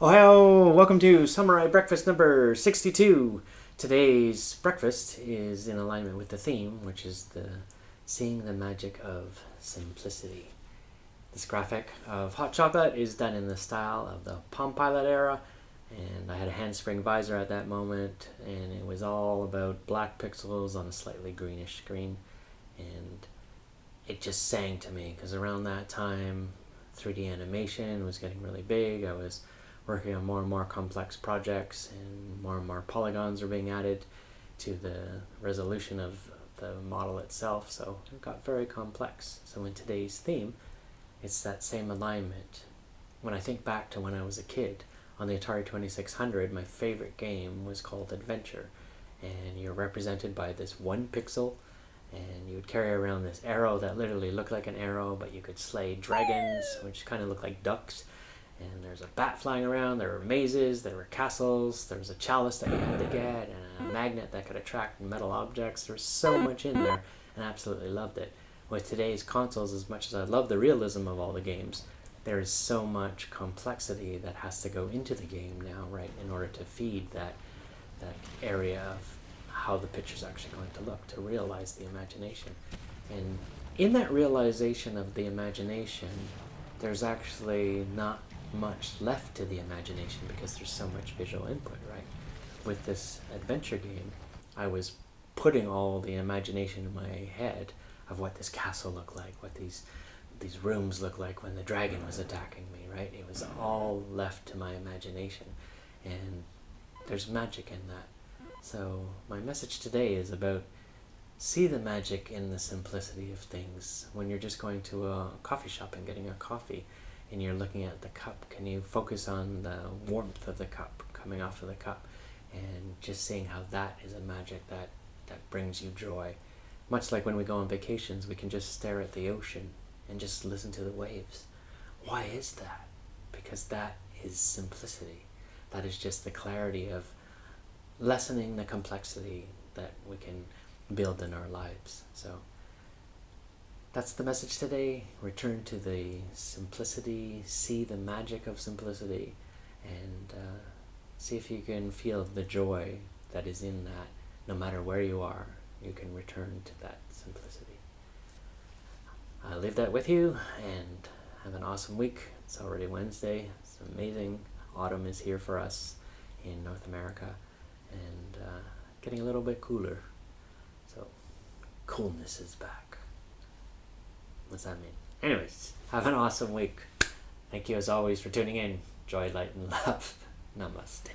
Ohio, welcome to Samurai Breakfast number 62. Today's breakfast is in alignment with the theme, which is the seeing the magic of simplicity. This graphic of hot chocolate is done in the style of the Palm Pilot era, and I had a handspring visor at that moment, and it was all about black pixels on a slightly greenish screen, and it just sang to me because around that time 3D animation was getting really big. I was working on more and more complex projects, and more polygons were being added to the resolution of the model itself, so it got very complex. So in today's theme, it's that same alignment. When I think back to when I was a kid, on the Atari 2600, my favorite game was called Adventure, and you're represented by this one pixel, and you would carry around this arrow that literally looked like an arrow, but you could slay dragons, which kind of looked like ducks. And there's a bat flying around, there were mazes, there were castles, there was a chalice that you had to get, and a magnet that could attract metal objects. There was so much in there, and I absolutely loved it. With today's consoles, as much as I love the realism of all the games, there is so much complexity that has to go into the game now, right, in order to feed that area of how the picture's actually going to look, to realize the imagination. And in that realization of the imagination, there's actually not much left to the imagination because there's so much visual input, right? With this adventure game, I was putting all the imagination in my head of what this castle looked like, what these rooms looked like when the dragon was attacking me, right? It was all left to my imagination, and there's magic in that. So my message today is about see the magic in the simplicity of things. When you're just going to a coffee shop and getting a coffee, and you're looking at the cup, can you focus on the warmth of the cup coming off of the cup, and just seeing how that is a magic that brings you joy. Much like when we go on vacations, we can just stare at the ocean and just listen to the waves. Why is that? Because that is simplicity. That is just the clarity of lessening the complexity that we can build in our lives. So that's the message today. Return to the simplicity, see the magic of simplicity, and see if you can feel the joy that is in that. No matter where you are, you can return to that simplicity. I'll leave that with you, and have an awesome week. It's already Wednesday. It's amazing. Autumn is here for us in North America, and getting a little bit cooler. So coolness is back. What's that mean? Anyways, have an awesome week. Thank you as always for tuning in. Joy, light, and love. Namaste.